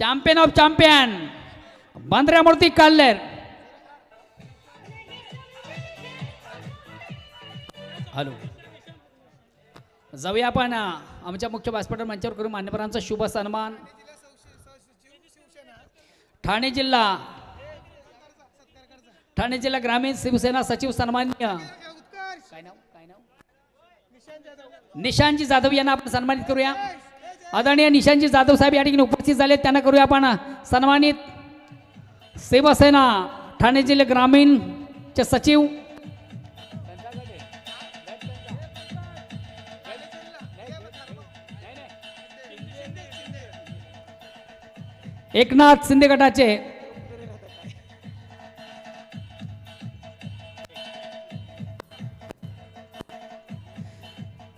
Champion of champion बंद्र्यामूर्ती काल्लेर. Hello, जाऊया आपण आमच्या मुख्य व्यासपीठावर मंचावर करू मान्यवरांचा शुभ सन्मान. ठाणे जिल्हा ग्रामीण शिवसेना सचिव सन्माननीय निशांतजी जाधव यांना आपण सन्मानित करूया. आदरणीय निशांतजी जाधव साहेब या ठिकाणी उपस्थित झाले, त्यांना करूया आपण सन्मानित. शिवसेना ठाणे जिल्हा ग्रामीण चे सचिव एकनाथ शिंदे गटाचे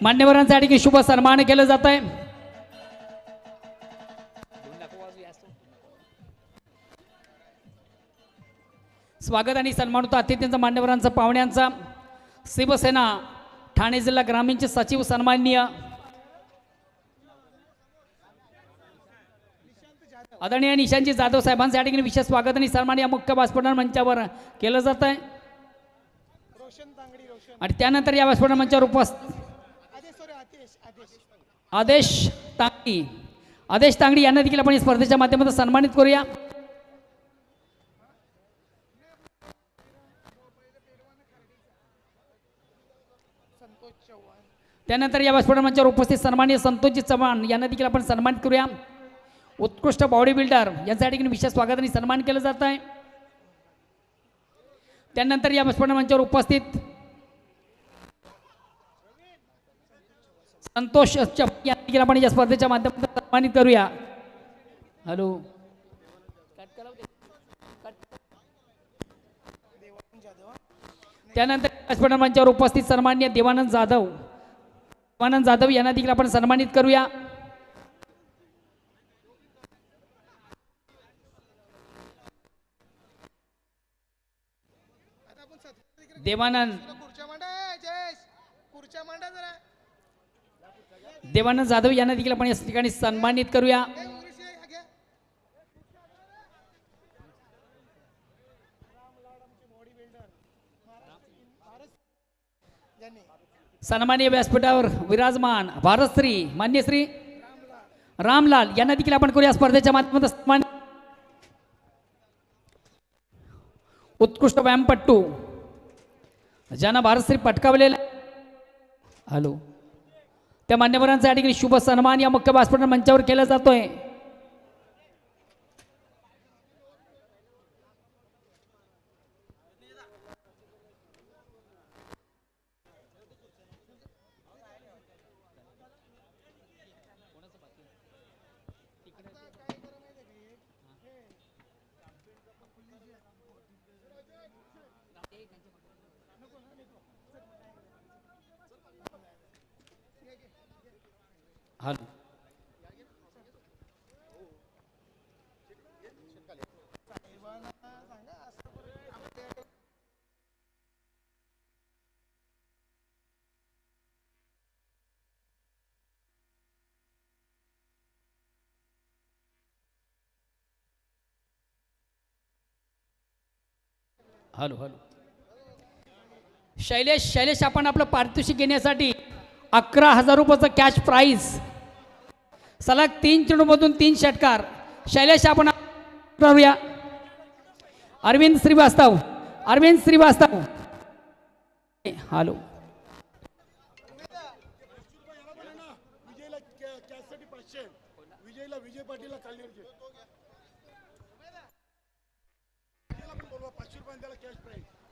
मान्यवरांच्या ठिकाणी शुभ सन्मान केलं जात आहे. स्वागत आणि सन्मान होता अतिथींचा मान्यवरांचा पाहुण्यांचा. शिवसेना ठाणे जिल्हा ग्रामीणचे सचिव सन्माननीय आदरणीय निशांतजी जाधव साहेबांचं या ठिकाणी विशेष स्वागत आणि सन्मान या मुख्य व्यासपीठ मंचावर केलं जात आहे. आणि त्यानंतर या व्यासपीठ मंचावर उपस्थित आदेश तांगडी यांना देखील आपण स्पर्धेच्या माध्यमातून सन्मानित करूया. त्यानंतर या व्यासपीठ मंचावर उपस्थित सन्माननीय संतोषजी चव्हाण यांना देखील आपण सन्मानित करूया. उत्कृष्ट बॉडी बिल्डर यांच्यासाठी विशेष स्वागत आणि सन्मान केलं जात आहे. त्यानंतर या व्यासपीठ मंचावर उपस्थित संतोष यांना आपण या स्पर्धेच्या माध्यमातून सन्मानित करूया. हॅलो, त्यानंतर व्यासपीठ मंचावर उपस्थित सन्माननीय देवानंद जाधव यांना देखील आपण सन्मानित करूया. देवानंद जाधव यांना देखील आपण या ठिकाणी सन्मानित करूया. सन्माननीय व्यासपीठावर विराजमान भारतश्री मान्यश्री रामलाल यांना देखील आपण करूया स्पर्धेच्या माध्यमातून सन्मान. उत्कृष्ट व्यायामपट्टू ज्यांना भारतश्री पटकावलेला हॅलो त्या मान्यवरांचा या ठिकाणी शुभ सन्मान या मुख्य व्यासपीठ मंचावर केला जातोय. हॅलो, हॅलो हॅलो शैलेश आपण आपलं पारितोषिक घेण्यासाठी 11,000 रुपयाचं कॅश प्राइज सलग 3 चेंडूमधून 3 षटकार. शैलेश आपण करूया. अरविंद श्रीवास्तव हॅलो,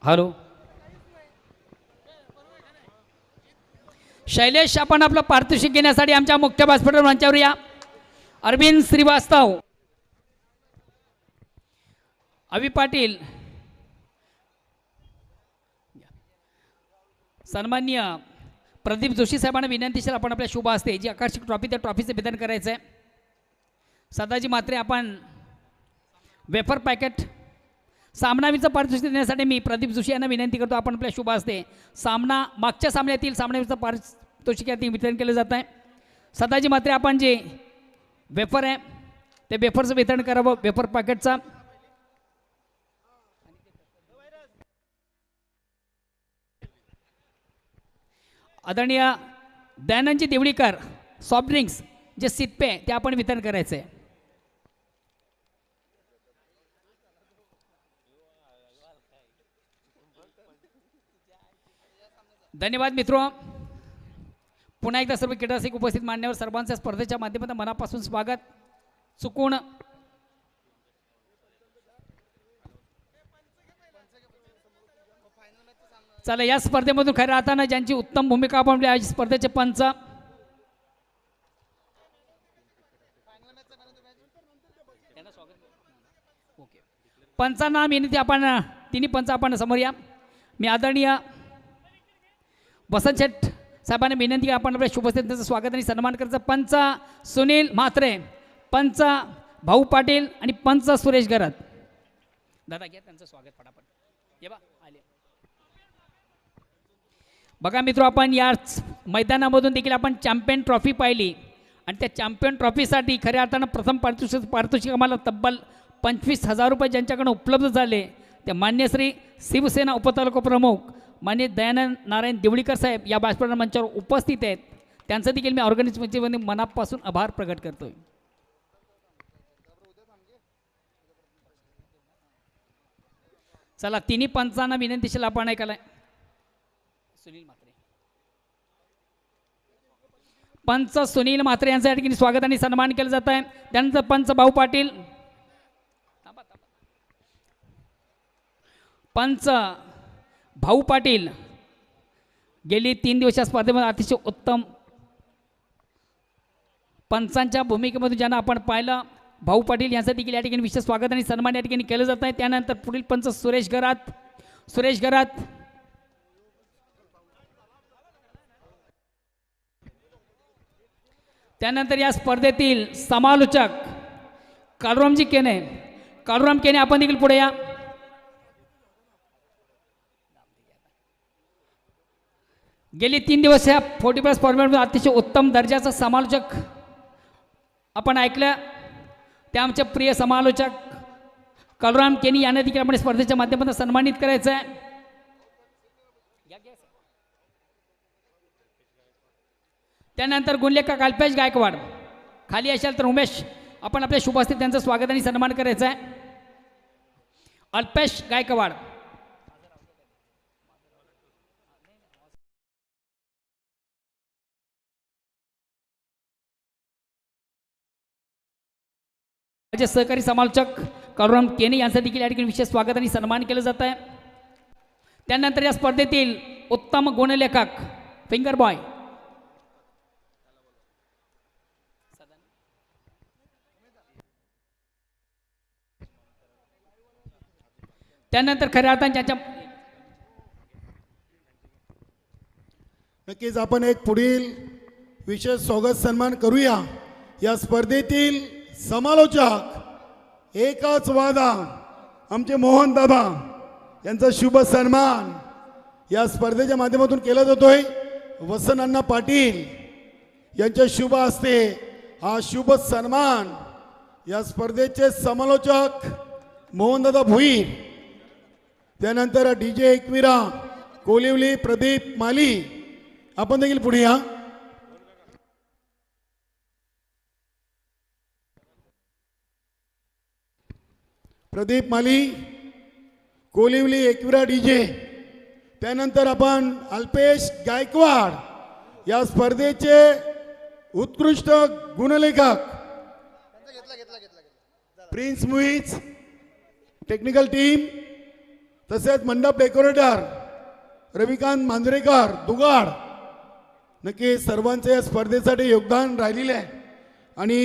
हॅलो शैलेश आपण आपलं पारितोषिक घेण्यासाठी आमच्या मुख्य व्यासपीठावर मंचावर या. अरविंद श्रीवास्तव, अवी पाटील, सन्माननीय प्रदीप जोशी साहेबांना विनंतीशीर आपण आपल्या शुभ हस्ते जी आकर्षक ट्रॉफी त्या ट्रॉफीचं वितरण करायचं आहे. सदाजी मात्रे आपण वेफर पॅकेट सामनावीचं पारितोषिक देण्यासाठी मी प्रदीप जोशी यांना विनंती करतो आपण आपल्या शुभ हस्ते मागच्या सामन्यातील सामनावीचं पारितोषिक वितरण केलं जात आहे. सदाजी मात्रे आपण जे वेफर आहे ते वेफरचं वितरण करावं, वेफर पॅकेटचा. आदरणीय दयानंदजी देवळीकर सॉफ्ट ड्रिंक्स जे सितपे ते आपण वितरण करायचं आहे. धन्यवाद मित्रो. पुन्हा एकदा सर्व क्रीडारसिक उपस्थित मान्यवर सर्वांच्या स्पर्धेच्या माध्यमातून मनापासून स्वागत. चुकून चला या स्पर्धेमधून खऱ्या अर्थानं ज्यांची उत्तम भूमिका आपण या स्पर्धेचे पंच पंचांना विनंती, आपण तिन्ही पंच आपण समोर या. मी आदरणीय वसंत शेठ साहेबांना विनंती की आपण आपल्या शुभस्थेत त्यांचं स्वागत आणि सन्मान करायचं. पंच सुनील म्हात्रे, पंच भाऊ पाटील आणि पंच सुरेश गरत. दादा घ्या त्यांचं स्वागत पटापट. ये बा आले. बघा मित्रो, आपण या मैदानामधून देखील आपण चॅम्पियन ट्रॉफी पाहिली आणि त्या चॅम्पियन ट्रॉफीसाठी खऱ्या अर्थानं प्रथम पारितोषिक आम्हाला तब्बल 25,000 रुपये ज्यांच्याकडून उपलब्ध झाले ते मान्य श्री शिवसेना उपतालुका प्रमुख मान्य दयानंद नारायण देवळीकर साहेब या व्यासपीठ मंचावर उपस्थित आहेत. त्यांचं देखील मी ऑर्गनायझेशनमध्ये मनापासून आभार प्रकट करतोय. चला तिन्ही पंचांना विनंतीशील आपण ऐकायला. सुनील म्हात्रे, पंच सुनील म्हात्रे यांच्या ठिकाणी स्वागत आणि सन्मान केलं जात आहे. त्यानंतर पंच भाऊ पाटील, पंच भाऊ पाटील गेली 3 दिवसाच्या स्पर्धेमध्ये अतिशय उत्तम पंचांच्या भूमिकेमधून ज्यांना आपण पाहिलं, भाऊ पाटील यांचं देखील या ठिकाणी विशेष स्वागत आणि सन्मान या ठिकाणी केलं जात आहे. त्यानंतर पुढील पंच सुरेश गरात, त्यानंतर या स्पर्धेतील समालोचक कालराम केने आपण देखील पुढे या. गेली 3 दिवस या 40+ फॉर्मॅटमध्ये अतिशय उत्तम दर्जाचा समालोचक आपण ऐकलं. ते आमचे प्रिय समालोचक कालराम केनी यांना देखील आपण स्पर्धेच्या माध्यमातून सन्मानित करायचं आहे. त्यानंतर गुणलेखक अल्पेश गायकवाड, खाली असेल तर उमेश, आपण आपल्या शुभास्थित त्यांचं स्वागत आणि सन्मान करायचं आहे. अल्पेश गायकवाड, माझे सहकारी समालोचक कालराम केने यांचं देखील या ठिकाणी विशेष स्वागत आणि सन्मान केलं जात आहे. त्यानंतर या स्पर्धेतील उत्तम गुणलेखक फिंगर बॉय, त्यानंतर खऱ्या अर्थाने ज्याच्या नक्कीच आपण एक पुढील विशेष स्वागत सन्मान करूया. या स्पर्धेतील समालोचक एकच वादा आमचे मोहन दादा यांचा शुभ सन्मान या स्पर्धेच्या माध्यमातून केला जातोय. वसंत अण्णा पाटील यांच्या शुभ हस्ते हा शुभ सन्मान या स्पर्धेचे समालोचक मोहनदादा भुईर, त्यानंतर DJ एकविरा कोलिवली प्रदीप माली, आपण देखील पुढे या. प्रदीप माली, कोलिवली एकविरा DJ, त्यानंतर आपण अल्पेश गायकवाड या स्पर्धेचे उत्कृष्ट गुणलेखक प्रिन्स मुईज, टेक्निकल टीम, तसेच मंडप डेकोरेटर रविकांत मांजरेकर दुगाड. नक्की सर्वांचे या स्पर्धेसाठी योगदान राहिलेले आहे आणि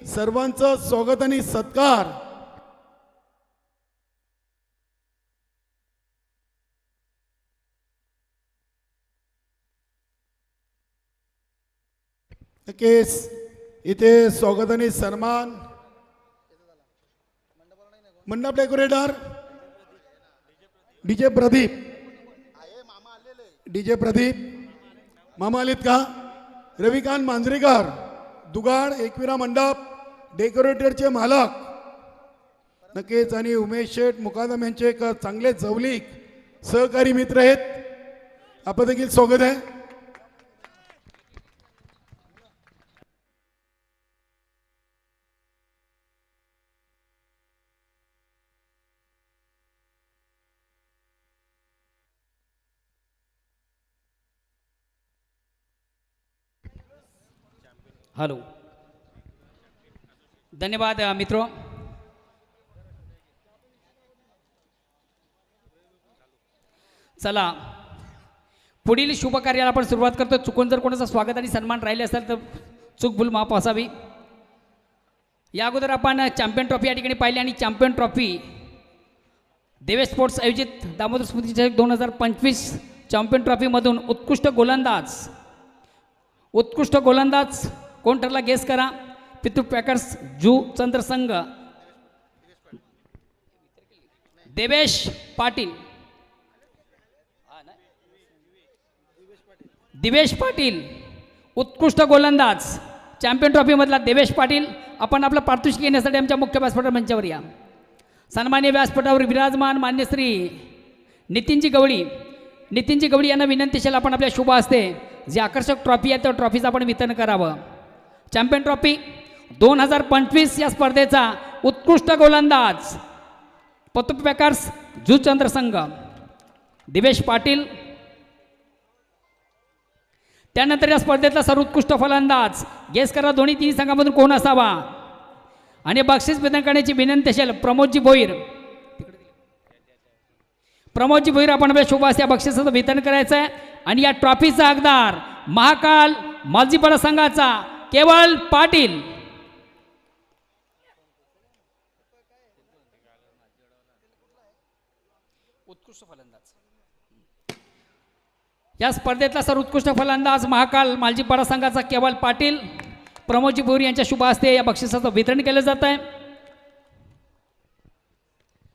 सर्वांचं स्वागत आणि सत्कार. नक्कीच इथे स्वागत आणि सन्मान मंडप डेकोरेटर DJ प्रदीप मामा आलेत का? रविकांत मांजरेकर दुगाड एकविरा मंडप, डेकोरेटरचे मालक नक्कीच आणि उमेश शेठ मुकादम यांचे एक चांगले जवळीक सहकारी मित्र आहेत, आपण देखील स्वागत आहे. हॅलो, धन्यवाद मित्रो. चला पुढील शुभ कार्याला आपण सुरुवात करतो. चुकून जर कोणाचं स्वागत आणि सन्मान राहिले असेल तर चूक भूल माफ असावी. या अगोदर आपण चॅम्पियन ट्रॉफी या ठिकाणी पाहिली आणि चॅम्पियन ट्रॉफी देवेश स्पोर्ट्स आयोजित दामोदर स्मृती चषक 2025 चॅम्पियन ट्रॉफीमधून उत्कृष्ट गोलंदाज कोण ठरला गेस करा. पितृ पॅकर्स जू चंद्र संघ देवेश पाटील, दिवेश पाटील उत्कृष्ट गोलंदाज चॅम्पियन ट्रॉफीमधला देवेश पाटील. आपण आपलं पारितोषिक घेण्यासाठी आमच्या मुख्य व्यासपीठ मंचावर या. सन्मान्य व्यासपीठावर विराजमान मान्य श्री नितीनजी गवळी यांना विनंतीशील आपण आपल्या शुभ हस्ते जे आकर्षक ट्रॉफी आहे त्या ट्रॉफीचं आपण वितरण करावं. चॅम्पियन ट्रॉफी 2025 या स्पर्धेचा उत्कृष्ट गोलंदाज पतू पॅकर्स जुचंद्र संघ दिवेश पाटील. त्यानंतर या स्पर्धेतला सर्वोत्कृष्ट फलंदाज गेस करा दोन्ही तिन्ही संघामधून कोण असावा. आणि बक्षीस वितरण करण्याची विनंती असेल प्रमोदजी भोईर आपण आपल्या शुभ हस्ते बक्षिसाचं वितरण करायचं आहे. आणि या ट्रॉफीचा हकदार महाकाल मालजीपाडा संघाचा केवळ पाटील. उत्कृष्ट फलंदाज या स्पर्धेतला सर्वोत्कृष्ट फलंदाज महाकाल मालजीपाडा संघाचा केवळ पाटील प्रमोदजी भोईर यांच्या शुभ हस्ते या बक्षिसाचं वितरण केलं जात आहे.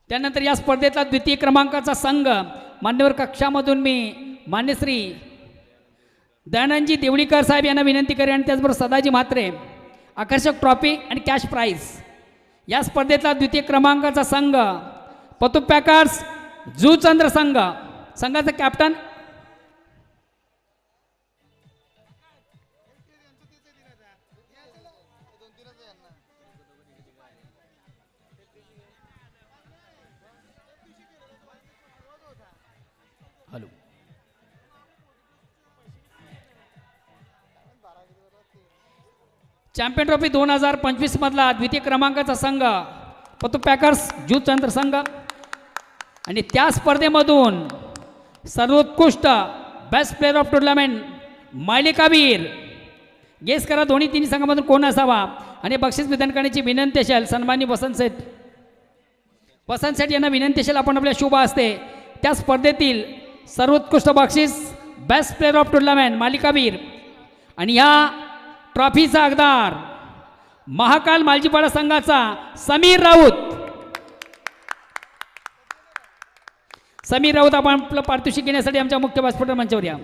त्यानंतर या स्पर्धेतला द्वितीय क्रमांकाचा संघ मान्यवर कक्षामधून मी मान्यश्री दयानंदजी देवळीकर साहेब यांना विनंती करेन आणि त्याचबरोबर सदाजी म्हात्रे आकर्षक ट्रॉफी आणि कॅश प्राईज. या स्पर्धेतला द्वितीय क्रमांकाचा संघ पतू पॅकर्स जुचंद्र संघ संघाचा कॅप्टन हॅलो चॅम्पियन ट्रॉफी 2025 मधला द्वितीय क्रमांकाचा संघ पतू पॅकर्स जुचंद्र संघ. आणि त्या स्पर्धेमधून सर्वोत्कृष्ट बेस्ट प्लेअर ऑफ टुर्नामेंट मालिकावीर गेस करा दोन्ही तिन्ही संघामधून कोण असावा. आणि बक्षीस वितरण करण्याची विनंती असेल सन्माननीय वसंत सेठ यांना विनंती असेल आपण आपल्या शुभ हस्ते त्या स्पर्धेतील सर्वोत्कृष्ट बक्षीस बेस्ट प्लेअर ऑफ टुर्नामेंट मालिकावीर आणि ह्या ट्रॉफीचा हकदार महाकाल मालजीपाडा संघाचा समीर राऊत आपण आपलं पारितोषिक घेण्यासाठी आमच्या मुख्य व्यासपीठ मंचावर या.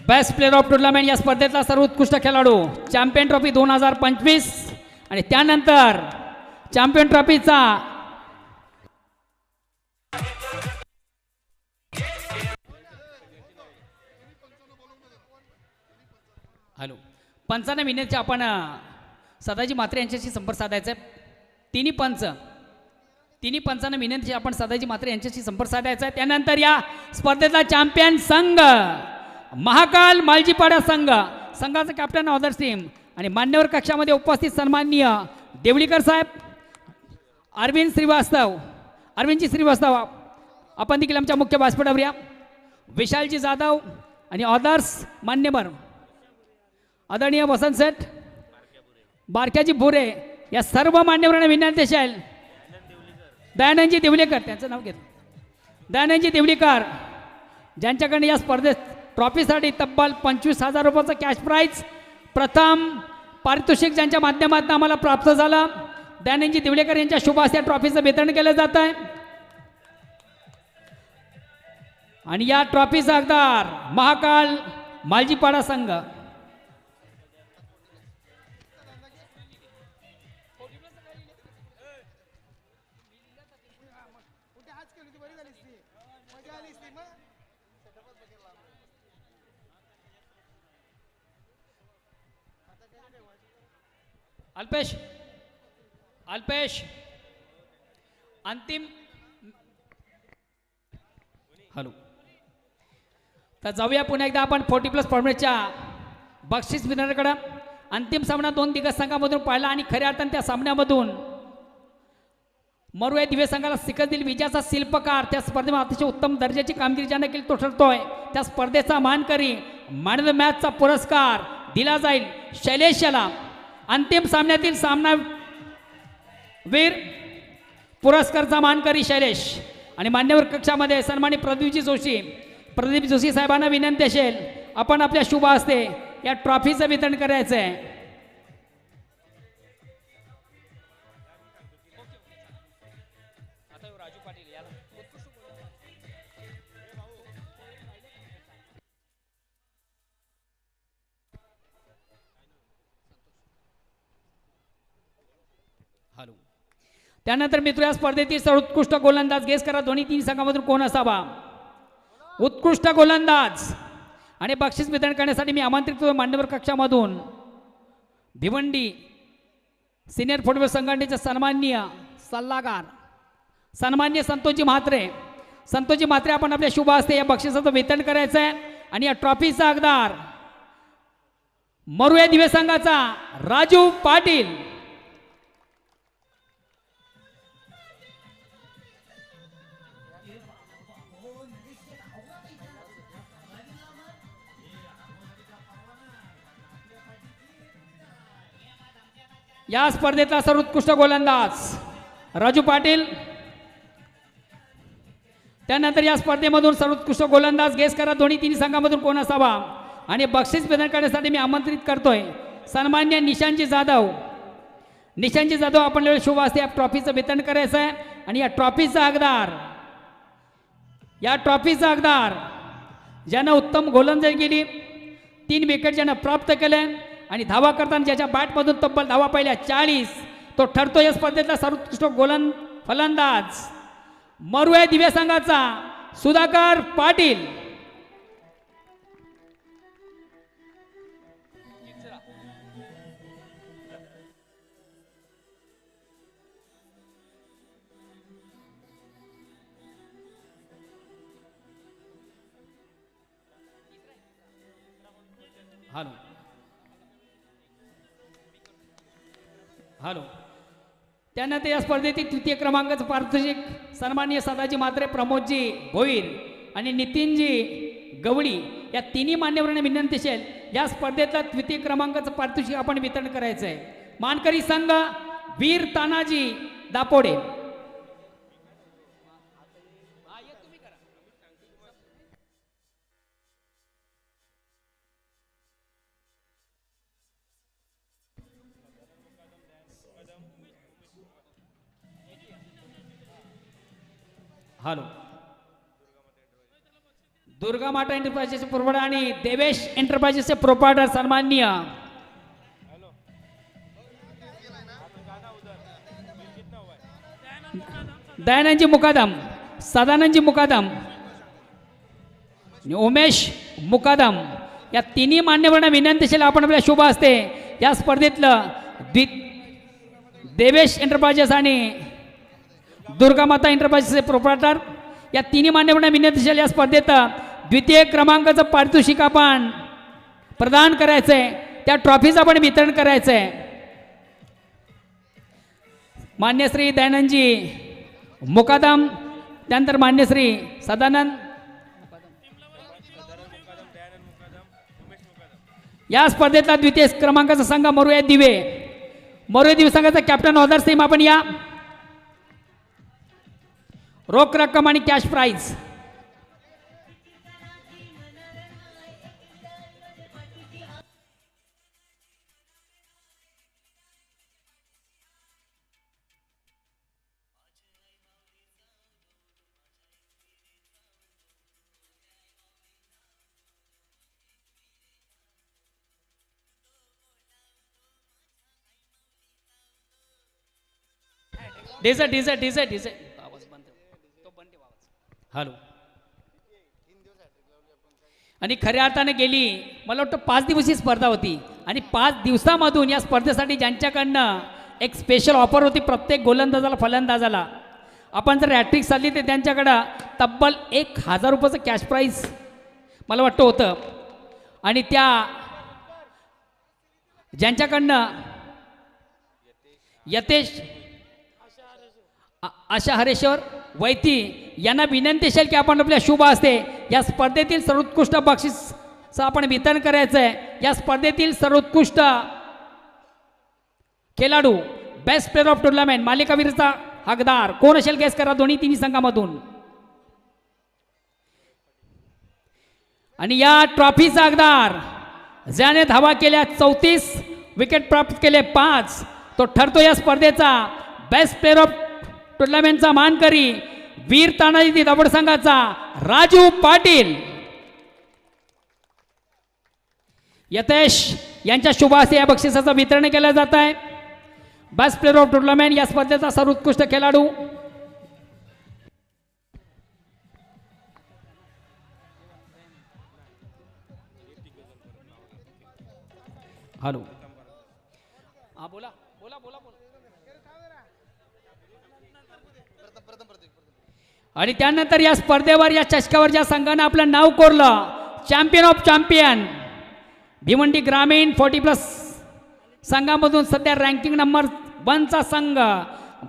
बेस्ट प्लेअर ऑफ टुर्नामेंट या स्पर्धेतला सर्वोत्कृष्ट खेळाडू चॅम्पियन ट्रॉफी 2025 आणि त्यानंतर चॅम्पियन ट्रॉफीचा हॅलो पंचांना विनंती आपण सदाजी म्हात्रे यांच्याशी संपर्क साधायचा आहे. तिन्ही पंचांना विनंती आपण सदाजी म्हात्रे यांच्याशी संपर्क साधायचा आहे. त्यानंतर या स्पर्धेचा चॅम्पियन संघ महाकाल मालजीपाडा संघाचा कॅप्टन ऑदर टीम आणि मान्यवर कक्षामध्ये उपस्थित सन्माननीय देवळीकर साहेब अरविंदजी श्रीवास्तव आपण देखील आमच्या मुख्य व्यासपीठावर या. विशालजी जाधव आणि ऑदर्स मान्यवर आदरणीय वसंत सेठ बारक्याजी भोरे या सर्व मान्यवरांना विनंती असेल दयानंदजी देवळीकर त्यांचं नाव घेतलं दयानंदजी देवळीकर ज्यांच्याकडे या स्पर्धेत ट्रॉफीसाठी तब्बल 25,000 रुपयाचं कॅश प्राईज प्रथम पारितोषिक ज्यांच्या माध्यमातून आम्हाला प्राप्त झालं दयानंदजी दिवडेकर यांच्या शुभ हस्ते ट्रॉफीचं वितरण केलं जात आहे आणि या ट्रॉफीचा हकदार महाकाल मालजीपाडा संघ. अल्पेश अल्पेश अंतिम हॅलो. तर जाऊया पुन्हा एकदा आपण 40+ फॉर्मॅटच्या बक्षीस वितरणाकडे. अंतिम सामना 2 दिग्गज संघामधून पाहिला आणि खऱ्या अर्थाने त्या सामन्यामधून मरुया दिवे संघाला सिकंद दिल विजयाचा शिल्पकार. त्या स्पर्धेमध्ये अतिशय उत्तम दर्जाची कामगिरी ज्याने केली तो ठरतोय. त्या स्पर्धेचा मानकरी मॅन ऑफ द मॅचचा पुरस्कार दिला जाईल शैलेश याला. अंतिम सामन्यातील सामनावीर पुरस्कारचा मानकरी शैलेश. आणि मान्यवर कक्षामध्ये सन्मानित प्रदीप जोशी साहेबांना विनंती असेल आपण आपल्या शुभ हस्ते या ट्रॉफीचं वितरण करायचं आहे. हॅलो. त्यानंतर मित्र या स्पर्धेतील सर्वोत्कृष्ट गोलंदाज गेस करा दोन्ही 3 संघामधून कोण असावा. उत्कृष्ट गोलंदाज आणि बक्षीस वितरण करण्यासाठी मी आमंत्रित करतो मान्यवर कक्षामधून भिवंडी सिनियर फुटबॉल संघटनेचे सन्माननीय सल्लागार सन्माननीय संतोषजी म्हात्रे आपण आपल्या शुभ हस्ते या बक्षिसाचं वितरण करायचं आहे. आणि या ट्रॉफीचा हकदार मरुया दिवे संघाचा राजू पाटील. या स्पर्धेतला सर्वोत्कृष्ट गोलंदाज राजू पाटील. त्यानंतर या स्पर्धेमधून सर्वोत्कृष्ट गोलंदाज गेस करा दोन्ही 3 संघामधून कोण असावा. आणि बक्षीस वितरण करण्यासाठी मी आमंत्रित करतोय सन्मान्य निशांतजी जाधव आपण शुभ हस्ते या ट्रॉफीचं वितरण करायचं आहे. आणि या ट्रॉफीचा हकदार ज्यानं उत्तम गोलंदाजी केली 3 विकेट ज्यानं प्राप्त केले आणि धावा करताना ज्याच्या बॅटमधून तब्बल धावा पहिल्या 40 तो ठरतो या स्पर्धेतला सर्वोत्कृष्ट फलंदाज मरुया दिवे संघाचा सुधाकर पाटील. हॅलो. त्यानंतर या स्पर्धेतील 3य क्रमांकाचं पारितोषिक सन्माननीय सदाजी म्हात्रे प्रमोदजी भोईर आणि नितीनजी गवळी या 3 मान्यवरांना विनंती असेल या स्पर्धेतला 3य क्रमांकाचं पारितोषिक आपण वितरण करायचं आहे. मानकरी संघ वीर तानाजी दापोडे. हॅलो. दुर्गा माता एंटरप्राइजेसचे पुरवठा आणि देवेश एंटरप्राइजेसचे प्रोपायटर सन्माननीय दयानंदजी मुकादम सदानंदजी मुकादम उमेश मुकादम या 3 मान्यवरांना विनंती असेल आपण आपल्या शुभ हस्ते या स्पर्धेतलं देवेश एंटरप्राइजेस आणि दुर्गा माता एंटरप्राइजेसचे प्रोप्रायटर या 3 मान्यवरांना विनंती असेल या स्पर्धेत 2य क्रमांकाचं पारितोषिक आपण प्रदान करायचं आहे. त्या ट्रॉफीचं आपण वितरण करायचं आहे. मान्यश्री दयानंदजी मुकादम त्यानंतर मान्यश्री सदानंद या स्पर्धेतला 2य क्रमांकाचा संघ मरुया दिवे संघाचा कॅप्टन ऑदर सेम आपण या रोख रक्कम आणि cash prize. DJ DJ DJ DJ आवाज बंद तो बंद ठेव आवाज. हॅलो. आणि खऱ्या अर्थाने गेली मला वाटतं 5 दिवसीय स्पर्धा होती आणि 5 दिवसामधून या स्पर्धेसाठी ज्यांच्याकडनं एक स्पेशल ऑफर होती प्रत्येक गोलंदाजाला फलंदाजाला. आपण जर हॅट्रिक साधली तर त्यांच्याकडं तब्बल 1,000 रुपयाचं कॅश प्राईज मला वाटतं होतं. आणि त्या ज्यांच्याकडनं यतेश आशा हरेश्वर वैती यांना विनंती असेल की आपण आपल्या शुभ हस्ते या स्पर्धेतील सर्वोत्कृष्ट बक्षीस आपण वितरण करायचं आहे. या स्पर्धेतील सर्वोत्कृष्ट खेळाडू बेस्ट प्लेअर ऑफ टुर्नामेंट मालिकावीरचा हकदार कोण असेल गेस करा दोन्ही तिन्ही संघामधून. आणि या ट्रॉफीचा हकदार ज्याने धावा केल्या 34 विकेट प्राप्त केले 5 तो ठरतो या स्पर्धेचा बेस्ट प्लेअर ऑफ टुर्नामेंटचा मानकरी वीर तानाजी दाभोळ संघाचा राजू पाटील. यतेश यांच्या शुभ हस्ते या बक्षिसाचं वितरण केलं जात आहे. बेस्ट प्लेअर ऑफ टुर्नामेंट या स्पर्धेचा सर्वोत्कृष्ट खेळाडू हॅलो. हा बोला बोला बोला बोला. आणि त्यानंतर या स्पर्धेवर या चषकावर ज्या संघानं आपलं नाव कोरलं चॅम्पियन ऑफ चॅम्पियन भिवंडी ग्रामीण 40+ संघामधून सध्या रँकिंग नंबर 1चा संघ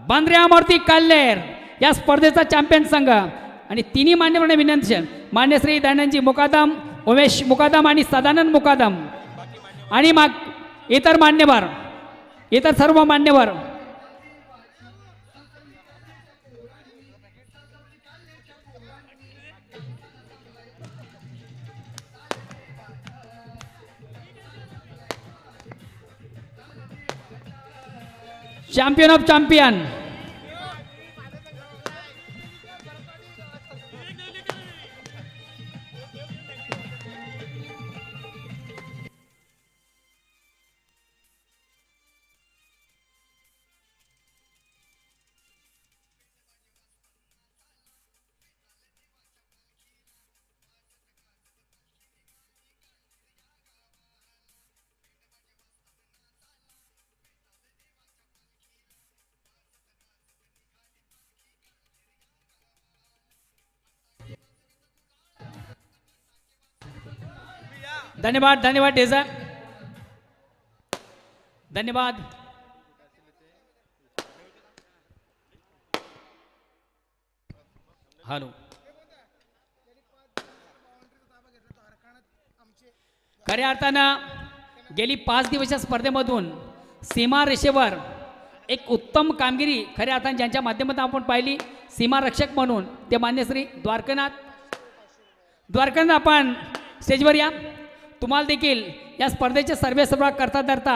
बांद्र्यामूर्ती काल्लेर या स्पर्धेचा चॅम्पियन संघ. आणि तिन्ही मान्यवरांना विनंती मान्य श्री दयानंदजी मुकादम उमेश मुकादम आणि सदानंद मुकादम आणि इतर मान्यवर इतर सर्व मान्यवर चॅम्पियन ऑफ चॅम्पियन धन्यवाद धन्यवाद डेझा धन्यवाद. हॅलो. खऱ्या अर्थानं गेली 5 दिवसाच्या स्पर्धेमधून सीमा रेषेवर एक उत्तम कामगिरी खऱ्या अर्थानं ज्यांच्या माध्यमातून आपण पाहिली सीमा रक्षक म्हणून ते मान्य श्री द्वारकानाथ आपण स्टेजवर या. तुम्हाला देखील या स्पर्धेचे सर्वेसर्वा करता धरता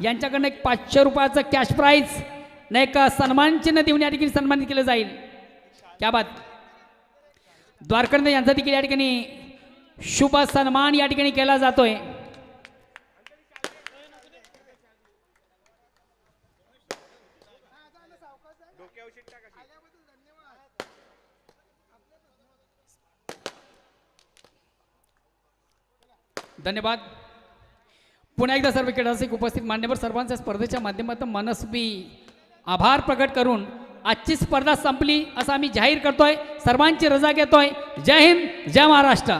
यांच्याकडनं एक 500 रुपयाचं कॅश प्राईज न एक सन्मान चिन्ह देऊन या ठिकाणी सन्मानित केलं जाईल. क्या बात. द्वारकानाथ यांचा देखील या ठिकाणी शुभ सन्मान या ठिकाणी केला जातोय. धन्यवाद. पुन्हा एकदा सर्व क्रीडारसिक उपस्थित मान्यवर सर्वांच्या स्पर्धेच्या माध्यमातून मनस्वी आभार प्रकट करून आजची स्पर्धा संपली असं आम्ही जाहीर करतोय. सर्वांची रजा घेतोय. जय हिंद जय महाराष्ट्र.